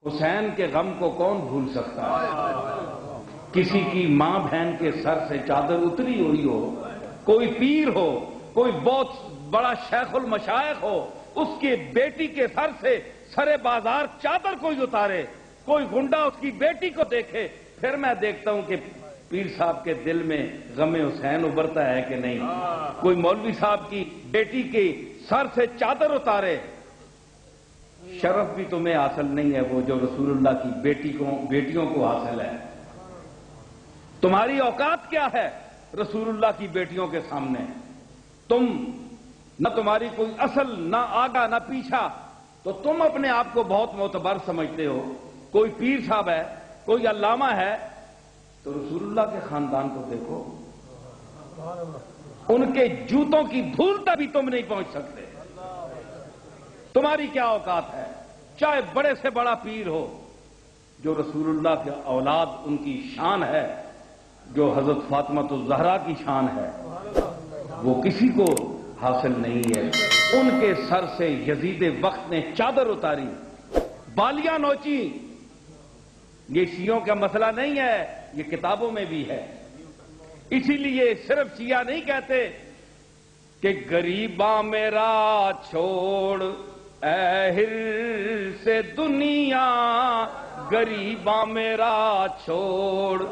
حسین کے غم کو کون بھول سکتا ہے؟ کسی کی ماں بہن کے سر سے چادر اتری ہوئی ہو، کوئی پیر ہو، کوئی بہت بڑا شیخ المشائخ ہو، اس کے بیٹی کے سر سے سرے بازار چادر کوئی اتارے، کوئی گنڈا اس کی بیٹی کو دیکھے، پھر میں دیکھتا ہوں کہ پیر صاحب کے دل میں غم حسین ابھرتا ہے کہ نہیں۔ کوئی مولوی صاحب کی بیٹی کے سر سے چادر اتارے، شرف بھی تمہیں حاصل نہیں ہے وہ جو رسول اللہ کی بیٹیوں کو حاصل ہے۔ تمہاری اوقات کیا ہے رسول اللہ کی بیٹیوں کے سامنے؟ تم نہ تمہاری کوئی اصل، نہ آگا نہ پیچھا، تو تم اپنے آپ کو بہت معتبر سمجھتے ہو۔ کوئی پیر صاحب ہے، کوئی علامہ ہے، تو رسول اللہ کے خاندان کو دیکھو، ان کے جوتوں کی دھول تک بھی تم نہیں پہنچ سکتے۔ تمہاری کیا اوقات ہے؟ چاہے بڑے سے بڑا پیر ہو، جو رسول اللہ کے اولاد ان کی شان ہے، جو حضرت فاطمہ الزہرا کی شان ہے، وہ کسی کو حاصل نہیں ہے۔ ان کے سر سے یزید وقت نے چادر اتاری، بالیاں نوچی۔ یہ شیعوں کا مسئلہ نہیں ہے، یہ کتابوں میں بھی ہے۔ اسی لیے صرف شیعہ نہیں کہتے کہ غریباں میرا چھوڑ اے حرص دنیا، غریباں میرا چھوڑ،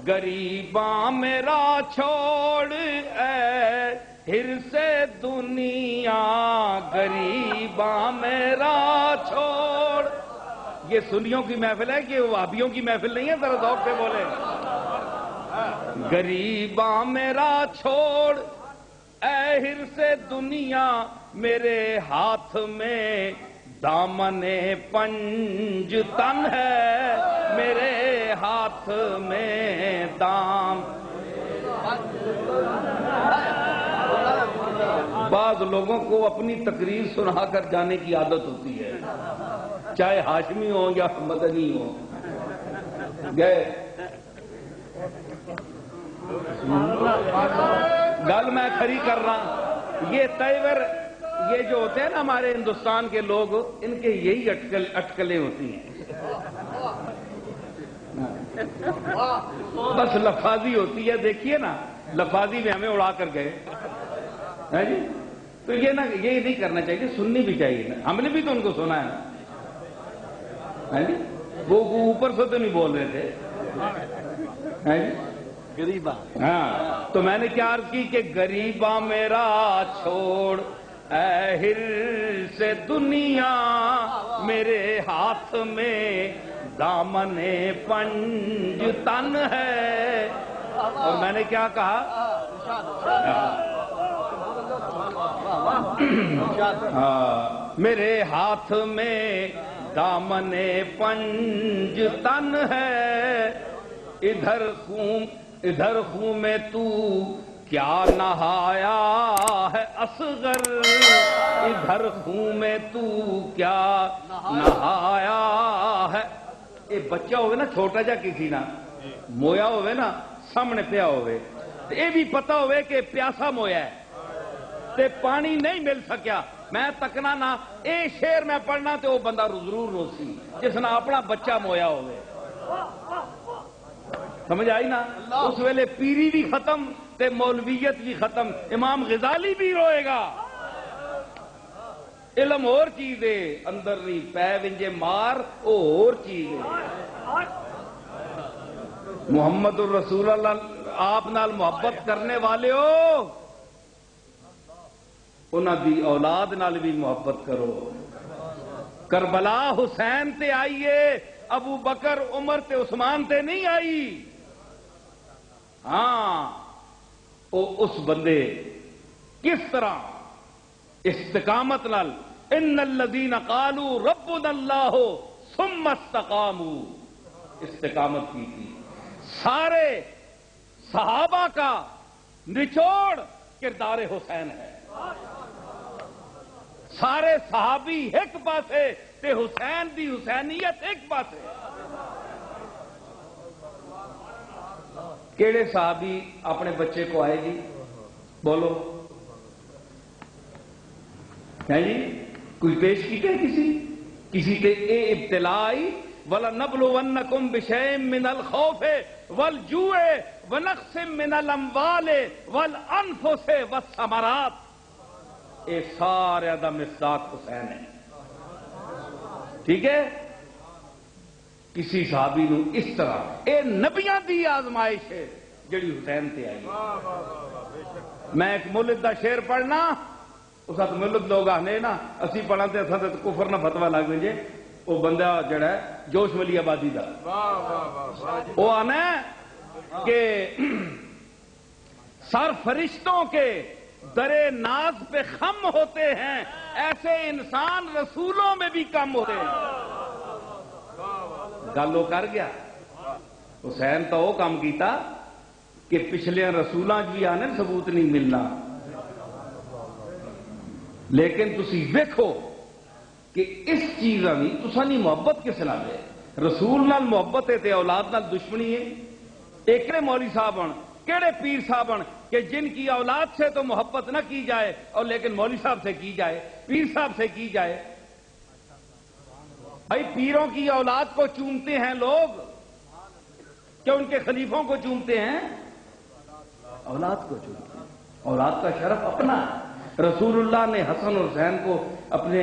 غریباں میرا چھوڑ اے حرص دنیا، غریباں میرا چھوڑ۔ یہ سنیوں کی محفل ہے کہ وہابیوں کی محفل نہیں ہے؟ ذرا ذوق سے بولے۔ غریباں میرا چھوڑ اے حرص دنیا، میرے ہاتھ میں دامن پنج تن ہے، میرے ہاتھ میں بعض لوگوں کو اپنی تقریر سنا کر جانے کی عادت ہوتی ہے، چاہے ہاشمی ہو یا مدنی ہو۔ گئے گل میں کھری کر رہا، یہ تیور یہ جو ہوتے ہیں نا ہمارے ہندوستان کے لوگ، ان کے یہی اٹکلیں ہوتی ہیں، بس لفاظی ہوتی ہے۔ دیکھیے نا، لفاظی میں ہمیں اڑا کر گئے ہے جی، تو یہ نہیں کرنا چاہیے، سننی بھی چاہیے نا، ہم نے بھی تو ان کو سنا ہے نا جی، وہ اوپر سے تو نہیں بول رہے تھے ہے جی، غریباں۔ ہاں، تو میں نے کیا عرض کی کہ غریباں میرا چھوڑ اے حرص دنیا، میرے ہاتھ میں دامن پنج تن ہے۔ اور میں نے کیا کہا؟ میرے ہاتھ میں دامن پنج تن ہے، ادھر خون میں تو کیا نہایا ہے اصغر، ادھر خون میں تو کیا نہایا ہے۔ یہ بچہ ہوئے نا چھوٹا جا کسی نا مویا ہوئے نا سامنے پیا ہوئے، یہ بھی پتا ہوئے کہ پیاسا مویا ہے تے پانی نہیں مل سکیا، میں تکنا نہ اے شعر میں پڑھنا تے وہ بندہ ضرور روسی جس نے اپنا بچہ مویا ہوئے۔ سمجھ آئی نا؟ اس ویلے پیری بھی ختم تے مولویت بھی ختم، امام غزالی بھی روئے گا۔ علم اور چیز ہے، اندر نہیں پے ونجے مار او اور چیز ہے۔ محمد الرسول اللہ آپ نال محبت کرنے والے ہو، انہاں دی اولاد نال بھی محبت کرو۔ کربلا حسین تے آئیے، ابو بکر عمر تے عثمان تے نہیں آئی۔ ہاں، اس بندے کس طرح استقامت نال ان الذین قالوا ربنا اللہ ثم استقاموا، استقامت کی تھی۔ سارے صحابہ کا نچوڑ کردار حسین ہے، سارے صحابی ایک پاسے تے حسین دی حسینیت ایک پاسے۔ کیڑے صحابی اپنے بچے کو آئے گی؟ بولو ہے جی، کوئی پیش کی کہ کسی تے اے ابتلا آئی وَلَنَبْلُوَنَّكُمْ بِشَيْءٍ مِّنَ الْخَوْفِ وَالْجُوعِ وَنَقْصٍ مِّنَ الْأَمْوَالِ وَالْأَنفُسِ وَالثَّمَرَاتِ، یہ سارے دا مصداق حسین ہے. ٹھیک ہے؟ کسی صحابی نو اس طرح اے نبیاں دی آزمائش ہے جڑی حسین تے آئی. میں ایک مولد دا شعر پڑھنا، اس وقت مولد لوگ آنے نا اسی پڑھا تے اساں تے کفر نہ فتوا لگ وجے. وہ بندہ جڑا ہے جوش ملی آبادی دا، وہ آنا ہے کہ سر فرشتوں کے درے ناز پہ خم ہوتے ہیں، ایسے انسان رسولوں میں بھی کم ہوتے ہیں. گل وہ کر گیا. حسین تو وہ کام کیتا کہ پچھلے رسولاں بھی آنے ثبوت نہیں ملنا، لیکن تسی دیکھو کہ اس چیز بھی تسانی محبت کس نال ہے. رسول نال محبت ہے تے اولاد نال دشمنی ہے. ایک مولوی صاحب ہن کیڑے پیر صاحب ہن کہ جن کی اولاد سے تو محبت نہ کی جائے اور لیکن مولوی صاحب سے کی جائے، پیر صاحب سے کی جائے. بھائی پیروں کی اولاد کو چومتے ہیں لوگ، کیا ان کے خلیفوں کو چومتے ہیں؟ اولاد کو چومتے ہیں. اولاد کا شرف اپنا ہے. رسول اللہ نے حسن اور حسین کو اپنے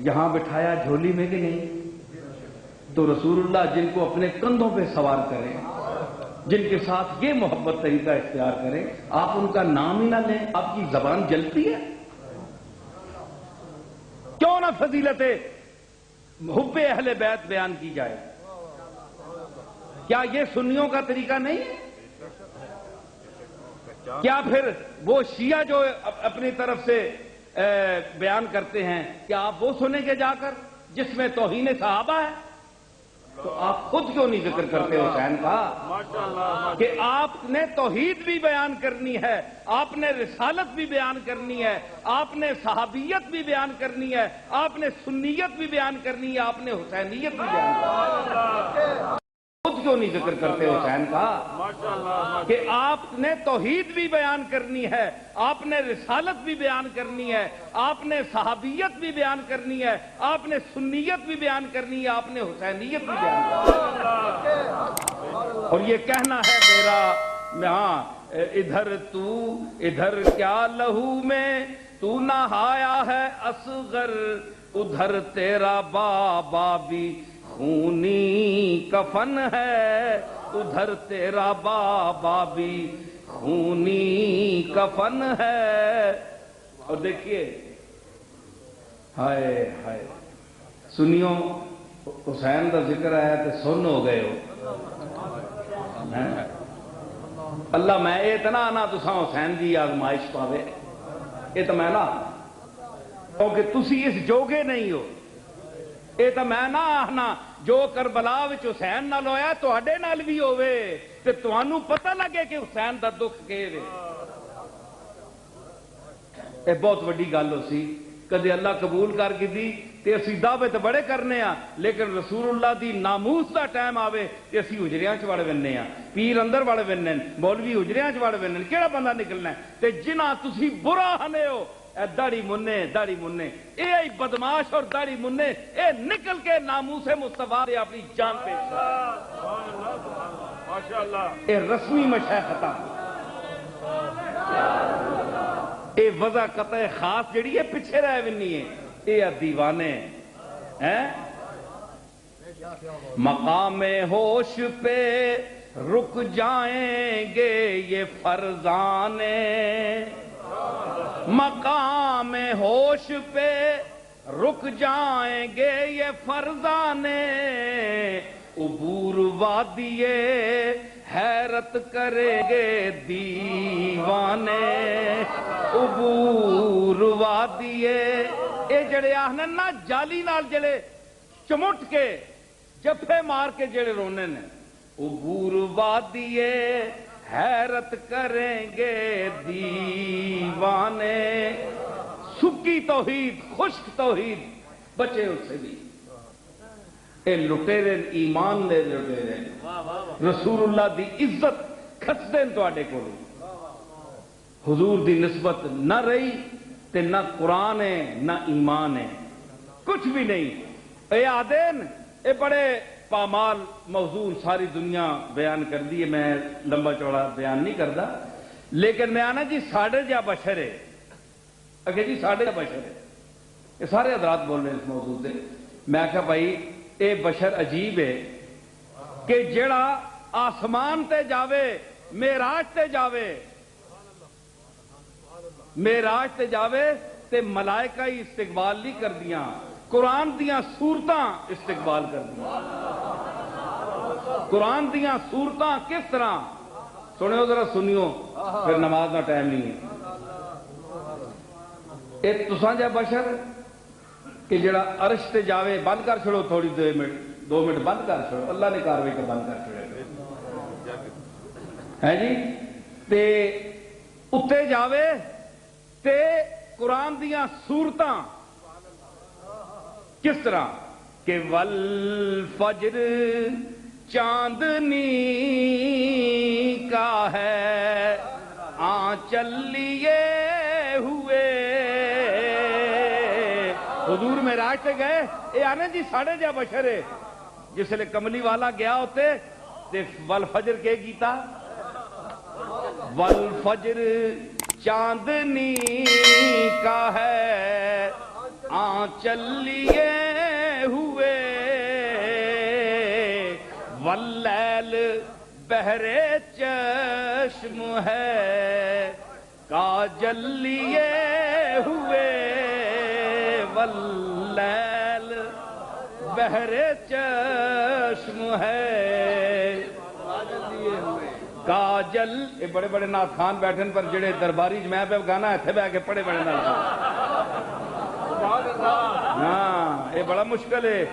یہاں بٹھایا جھولی میں کہ نہیں؟ تو رسول اللہ جن کو اپنے کندھوں پہ سوار کریں، جن کے ساتھ یہ محبت طریقہ اختیار کریں، آپ ان کا نام ہی نہ لیں، آپ کی زبان جلتی ہے؟ کیوں نہ فضیلت حب اہل بیت بیان کی جائے؟ کیا یہ سنیوں کا طریقہ نہیں ہے؟ کیا پھر وہ شیعہ جو اپنی طرف سے بیان کرتے ہیں کیا آپ وہ سنیں گے جا کر جس میں توہین صحابہ ہے؟ تو آپ خود کیوں نہیں ذکر کرتے حسین کا کہ آپ نے توحید بھی بیان کرنی ہے، آپ نے رسالت بھی بیان کرنی ہے، آپ نے صحابیت بھی بیان کرنی ہے، آپ نے سنیت بھی بیان کرنی ہے، آپ نے حسینیت بھی بیان کرنی ہے. خود کیوں نہیں ذکر کرتے حسین کا کہ آپ نے توحید بھی بیان کرنی ہے، آپ نے رسالت بھی بیان کرنی ہے، آپ نے صحابیت بھی بیان کرنی ہے، آپ نے سنیت بھی بیان کرنی ہے، آپ نے حسینیت بھی بیان کرنی ہے. اور یہ کہنا ہے میرا ہاں ادھر تو ادھر کیا لہو میں تو نہایا ہے اصغر، ادھر تیرا بابا بھی خونی کفن ہے، ادھر تیرا بابا بھی خونی کفن ہے. اور دیکھیے ہائے ہائے سنیوں حسین کا ذکر آیا تو سن ہو گئے ہو. اللہ میں اتنا نہ تساں حسین دی آزمائش پاوے، یہ تو میں نہ کیونکہ تسی اس جوگے نہیں ہو. یہ تو میں نہ آخنا جو کربلا وچ حسین نال ہویا تواڈے نال بھی ہووے تے تانوں پتہ لگے کہ حسین دا دکھ کے وے. یہ بہت وڈی گل ہو سی. کدے اللہ قبول کر کے دی تے اسی دعوے تے بڑے کرنے ہاں، لیکن رسول اللہ دی ناموس دا ٹائم آوے تے اسی حجریاں چ وڑ وینے ہاں، پیر اندر وڑ وینے، مولوی حجریاں چ وڑ وینے. کیڑا بندہ نکلنا ہے تے جنہ تسی برا ہنے ہو داڑھی مننے اے بدماش اور داڑھی مننے اے نکل کے ناموس مصطفیٰ دے اپنی جان پیش اے رسمی مشائختا اے وضع قطع خاص جڑی ہے پیچھے رہ ونی ہے. اے دیوانے ہیں مقام ہوش پہ رک جائیں گے یہ فرزانے، مقام ہوش پہ رک جائیں گے یہ فرزانے، عبور وادی حیرت کریں گے دیوانے، عبور وادی اے جڑے آہنے نا جالی نال جڑے چمٹ کے جفے مار کے جڑے رونے نے، عبور وادی حیرت کریں گے دیوانے. سکی توحید خشک توحید بچے اس سے بھی اے لٹیرے ایمان لے لٹیرے رسول اللہ دی عزت کھسدے تواڈے کول. حضور دی نسبت نہ رہی تے نہ قرآن ہے نہ ایمان ہے، کچھ بھی نہیں. اے آدین اے بڑے پامال موضوع ساری دنیا بیان کر دی ہے، میں لمبا چوڑا بیان نہیں کرتا، لیکن میں آنا جی ساڑھے جا بشر ہے، اگر جی ساڑھے جا بشر ہے، یہ سارے حضرات بول رہے ہیں اس موضوع سے۔ میں کہا بھائی اے بشر عجیب ہے کہ جڑا آسمان تے جاوے، معراج تے جاوے، معراج تے جاوے تے ملائکہ ہی استقبال نہیں کر دیاں، قرآن دیاں سورتاں استقبال کر دیاں۔ قرآن دیاں سورتاں کس طرح سنیو، ذرا سنیو، پھر نماز کا ٹائم نہیں ہے۔ ایک تساں جا بشر کہ جڑا عرش تے جاوے، بند کر چھڑو تھوڑی 2 منٹ بند کر چھڑو، اللہ نے کاروائی کر بند کر چھڑے ہے جی، تے اتے جاوے تے قرآن دیاں سورتاں کس طرح کہ والفجر چاندنی کا ہے آنچل لیے ہوئے۔ حضور معراج سے گئے، اے آنے جی ساڑھے جا بشر ہے، جس لئے کملی والا گیا ہوتے تے والفجر کے گیتا، والفجر چاندنی کا ہے آنچل لیے ہوئے، واللیل بہرے چشم ہے کاجل لیے ہوئے، واللیل بہرے چشم ہے کاجل۔ یہ بڑے بڑے نعت خان بیٹھن پر جڑے درباری میں پہ گانا اتنے بہ کے پڑے بڑے نعت خان، ہاں یہ بڑا مشکل ہے۔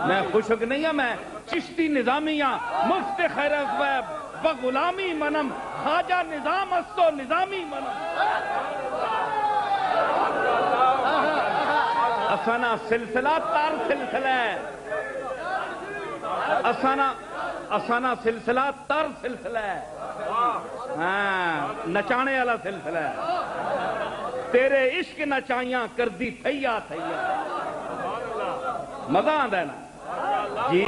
میں خوشک نہیں ہوں، میں چشتی نظامی ہاں، مفت خیر اسباب بغلامی منم، خواجہ نظام استو نظامی منم۔ اسانا سلسلہ تار سلسلہ ہے، اسانا سلسلہ تر سلسلہ ہے، ہاں نچانے والا سلسلہ ہے۔ تیرے عشق نچائیاں کر دی تھیا تھیا، مزہ آندا ہے نا جی۔